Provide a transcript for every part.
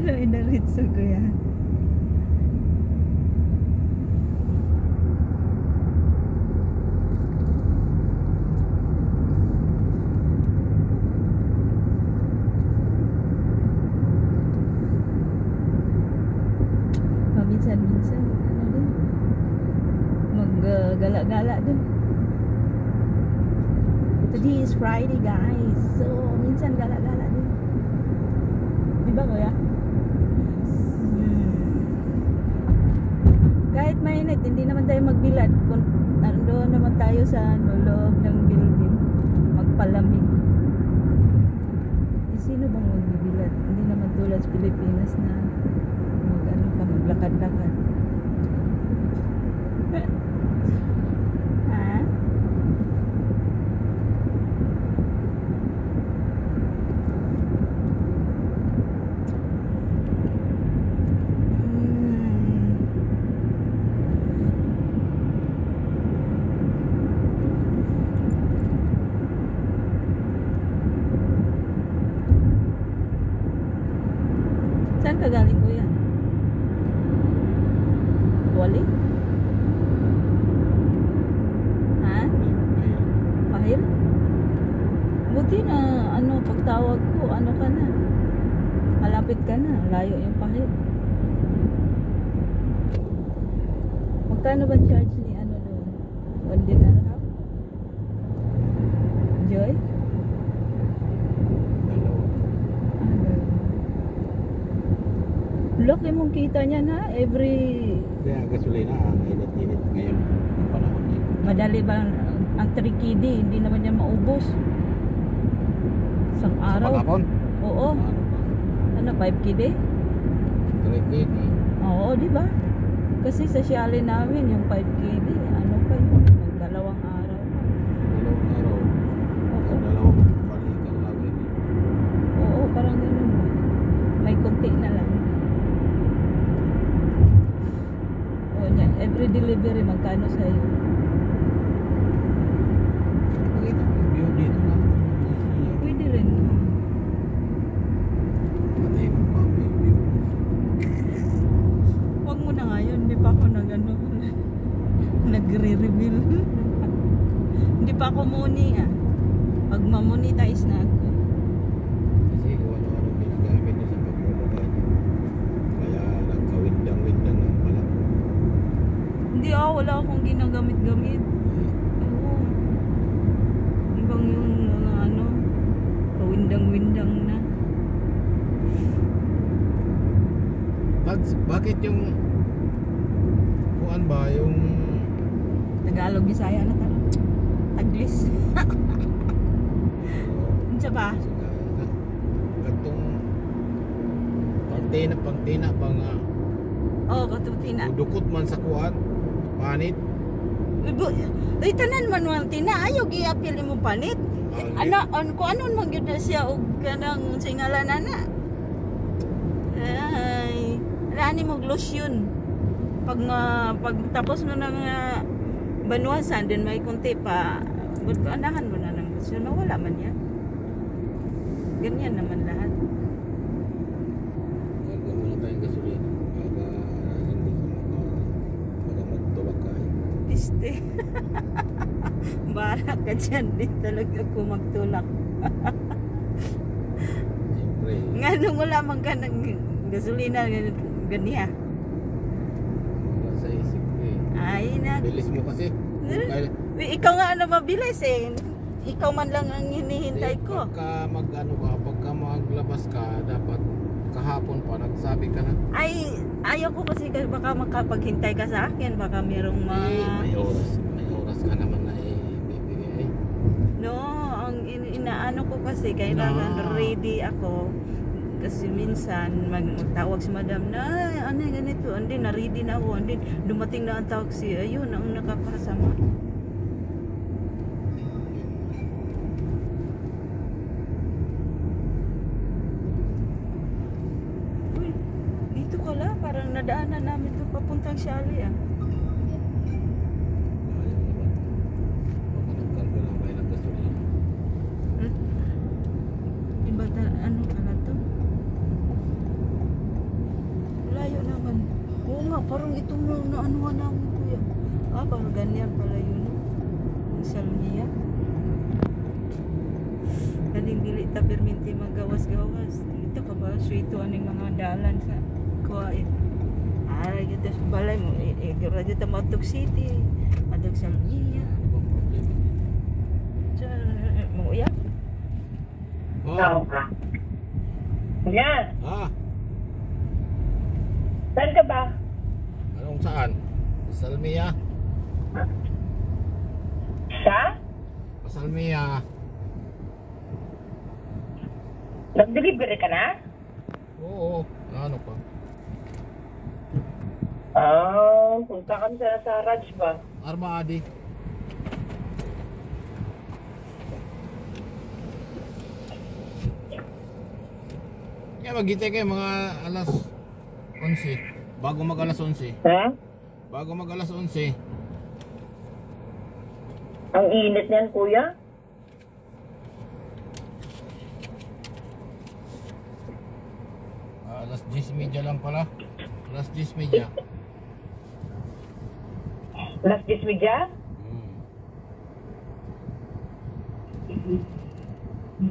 Ano inaritso ko yan? Paminsan-minsan ano din, maggala-gala din. Today is Friday guys, so minsan gala-gala din. Diba kuya? Kahit mainit, hindi naman tayo magbilad kung nandoon naman tayo sa loob ng building magpalamig. Sino bang magbibilad? Hindi naman tulad sa Pilipinas na maglakad-lakad. Ha? Saan ka galing kuya? Wali? Ha? Pahil? Buti na ano, pagtawag ko, ano ka na? Malapit ka na, layo yung Pahil. Magkano ba charge ni ano doon? 1 din na half? Joy? Laki mong kita niya na every... Kaya gasolina, init-init ngayon ang panahon niya. Madali ba ang 3 KD? Hindi naman niya maubos. Isang araw. Sa paghapon? Oo. Ano, 5 KD? 3 KD. Oo, di ba? Kasi sa Shali namin, yung 5 KD, ano pa yun? Magdalawang araw. Dalawang araw. Oo. Dalawang balikan lagi. Oo, parang ganun. May konti na lang. Every delivery magkano sa'yo? Pakita mo yung view dito na. Pwede rin. Patay mo pa yung view. Huwag mo na ngayon, hindi pa ako nagre-reveal. Hindi pa ako muni Pag ma-monetize na ako. Kasi kung ano-ano ginagamit niya sa pagmumukha niya. Kaya nagkawindang-windang ng pala. Hindi wala akong ginagamit-gamit. Oo. Ibang yung mga ano, kawindang-windang na. Bakit yung kuan ba yung Tagalog, Bisaya na tala. Taglis. Unsa ba? katong pangtina pa nga Oo, katutina. dukot man sa kuan panit. Ay, tanan man man tina. Ayaw giapil mo panit. Ana, ko anon man gyud na siya og kanang singalan na. Ay, rani mo lotion. Pag tapos mo nang banwasan din may konti pa. Anahan mo na ng lotion. Wala man yan. Ganyan naman lahat. Karga mo na tayong gasolina para hindi ka magtulak ka. Piste. Barak ka dyan. Di talaga ako magtulak. Siyempre. Nga nung wala man ka ng gasolina ganiya. Wala sa isip ko eh. Ay na. Bilis mo kasi. Ikaw nga ano mabilis eh. Ikaw man lang ang hinihintay ko. Pagka maglabas ka, dapat kahapon pa nagsabi ka na. Ay, ayaw ko kasi baka makapaghintay ka sa akin. Baka merong May oras ka naman na bibigay. No, ang inaano ko kasi kailangan ready ako. Kasi minsan magtawag si madam na ano ganito, hindi na ready na ako, hindi dumating na ang taxi. Ayun ang nakakasama. Uy, dito ka la, parang nadaanan namin ito papuntang Shali Nagkarga lang kayo ng gasolina. Iba ano pala to? Parang itong naanuhan namin kuya. Ah, parang ganyan pala yun. Ang salmiya. Kaning dili ta perminti magawas-gawas. Ito ka ba suito aning mga dalan sa kuwait. Ah, kita sa balay mo. Gara dito Matog City. Matog Salmiya. Mo ya? Oh. Yan. Ah, Saan ka ba? anong saan? Salmiya. Sa? Salmiya. Nag-delivery ka na? Oo, ano pa? Punta kami sa Raj ba? Armadi. Kaya maghintay kayo mga alas 11. Bago mag alas 11. Ha? Bago mag alas 11. Ang init niyan, kuya? Alas 10:30 lang pala. Alas 10:30. Last this week ya?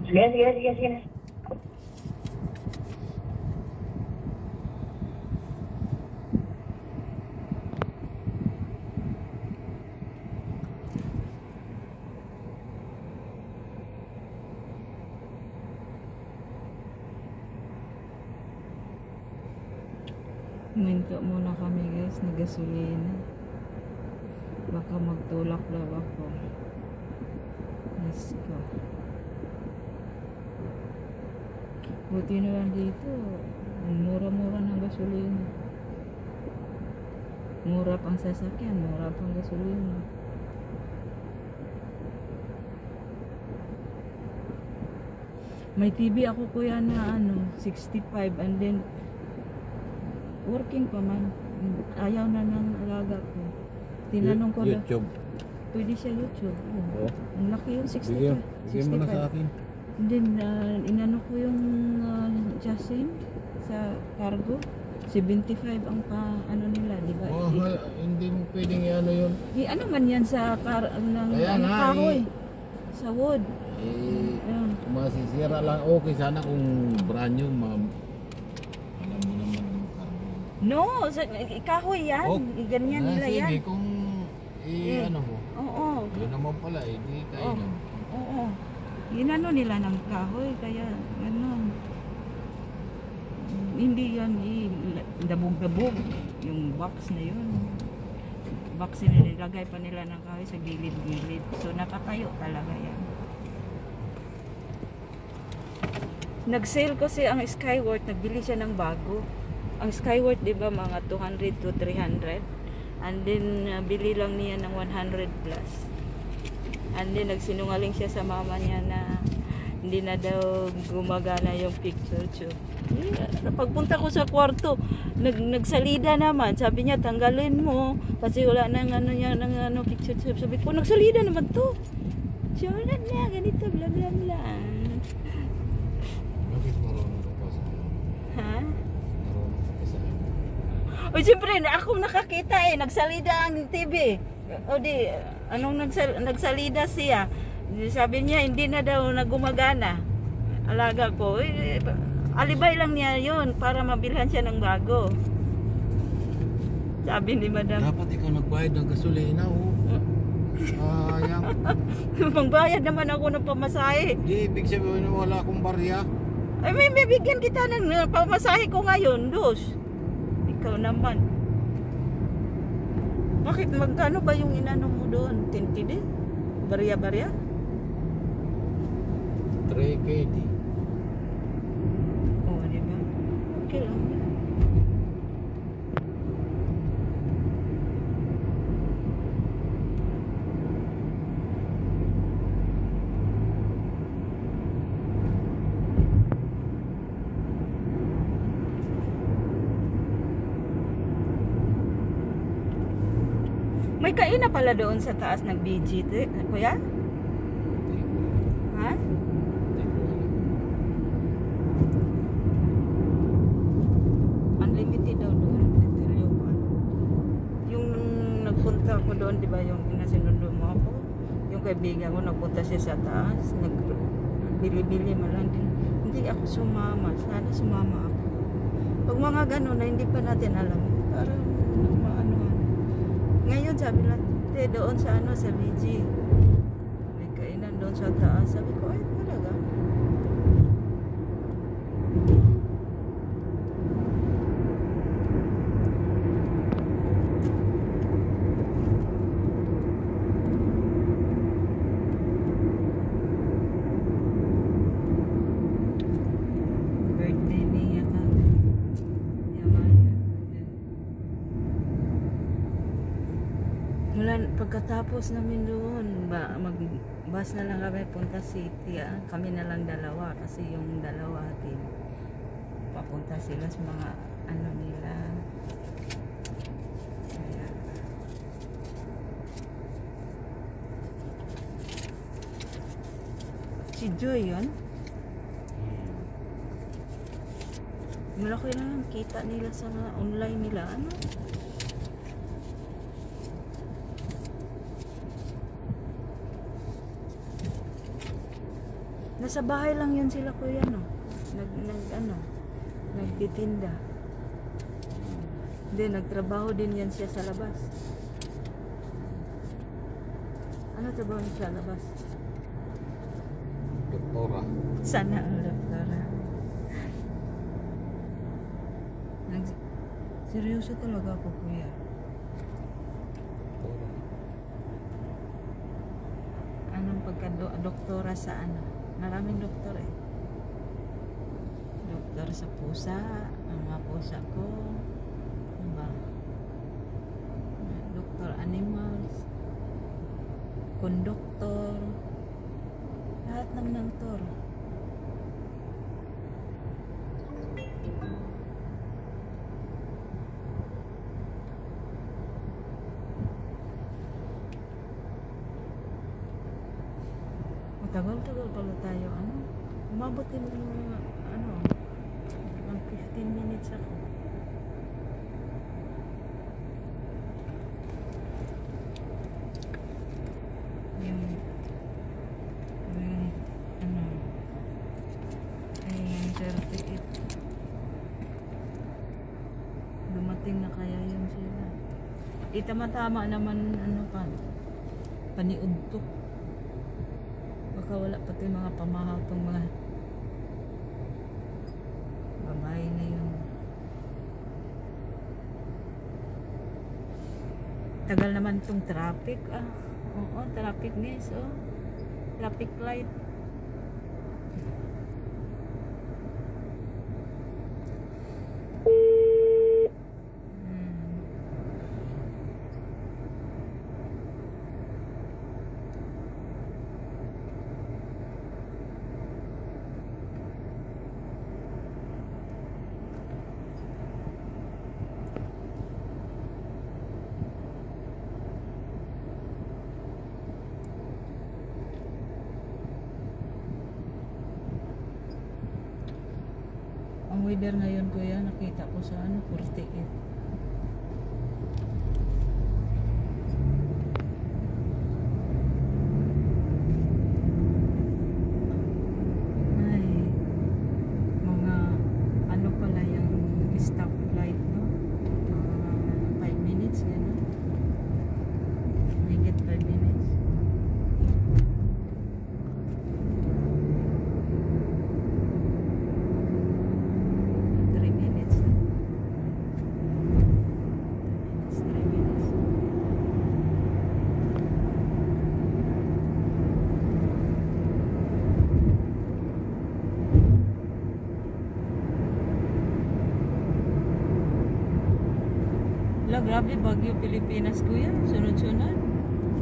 Sige. Minto muna kami guys, nagasolina. Baka magtulak daw ako. Let's go. Buti na lang dito. Mura-mura ng gasolina. Mura pang sasakyan, mura pang gasolina. May TV ako kuya na 65 and then working pa man. Ayaw na ng alaga ko. Tinanong ko na, YouTube. pwede siya YouTube. Oo. Ang laki yung 65. Bigyan mo na sa akin. And then, inano ko yung Jasin sa cargo. 75 ang nila, di ba? Oh, hindi mo pwedeng ano yun. Ano man yan sa Kaya nga, kahoy. Sa wood. Ayun. Masisira lang. Okay sana kung brand new, ma'am. Alam mo naman ang karbo. No, kahoy yan. Oh, Ganyan nila yan. Sige, kung ano mo. Oo. Yun naman pala, di tayo na. Oo. Ginano nila ng kahoy, kaya hindi yan dabog-dabog yung box na yun. Box na nilagay pa nila ng kahoy sa gilid-gilid. So nakatayo talaga yan. Nag-sale kasi ang Skyworth, nagbili siya ng bago. Ang Skyworth, di ba, mga 200 to 300. And then bili lang niya ng 100 plus. And then nagsinungaling siya sa mama niya na hindi na daw gumagana yung picture tube. Pagpunta ko sa kwarto, nagsalida naman. Sabi niya, tanggalin mo kasi wala nang picture tube. Sabi ko, nagsalida naman to. So, wala na, ganito, bla bla bla. Bakit marunong ka pa sa Ha? marunong ka pa sa O, siyempre, ako nakakita nagsalida ang TV. O di, anong nagsalida siya? Sabi niya, hindi na daw nagumagana. Alaga ko. Alibay lang niya yun para mabilhan siya ng bago. Sabi ni madam. Dapat ikaw nagbayad ng gasolina, oh. Sayang. Pangbayad naman ako ng pamasahe. Di, ibig sabihin wala akong barya. Ay, may bigyan kita ng pamasahe ko ngayon, dos. Ikaw naman. Bakit magkano ba yung inano mo doon? Tintidi? Barya-barya? 3KD. Oo, di ba? Okay lang. May kain na pala doon sa taas ng BG, kuya? Ha? Unlimited daw doon. Ito yung ako doon, di ba yung inasinundo mo ako? Yung kaibigan ko, nagpunta siya sa taas, nagbili-bili man lang din. Hindi ako sumama, sana sumama ako. Pag mga gano'n na hindi pa natin alam, parang maanoan. Ngayon sabi natin, doon sa ano, sa VG, may kainan doon sa taas. Sabi ko, ay talaga. Birthday niya ka. Mula pagkatapos namin doon, mag-bus na lang kami punta city. Kami na lang dalawa kasi yung dalawa din papunta sila sa mga ano nila. Kaya, si Joy yun. Malaki na lang kita nila sa online nila. Ano? Nasa bahay lang yun sila kuya, no? Nagtitinda. Hindi, nagtrabaho din yan siya sa labas. Ano trabaho niya sa labas? Doktora. Sana ang doktora. Seryoso talaga ako kuya. Anong pagka-doktora sa ano? Maraming doktor eh. Doktor sa pusa, ang mga pusa ko. Diba? Doktor animals. Konduktor. Lahat ng doktor. Tagal-tagal pala tayo, ano? Umabot din ng, ano, 15 minutes ako. Yung ano, yung 38. Dumating na kaya yun sila. Tama-tama naman, ano pa, paniudtok. Baka wala pati mga pamahaw tong mga babae na yun. Tagal naman tong traffic. Oo, traffic guys. Oh. Traffic light. Ang weather ngayon kuya, nakita ko sa ano, 48. Ay, mga ano pala yung stoplight, no? 5 minutes, gano'n. Higit 5 minutes. Grabe, Bagyo, Pilipinas kuya. Sunod-sunod.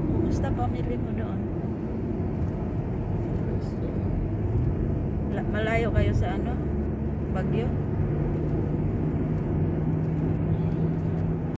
Kumusta pamilya mo doon? Malayo kayo sa ano? Bagyo?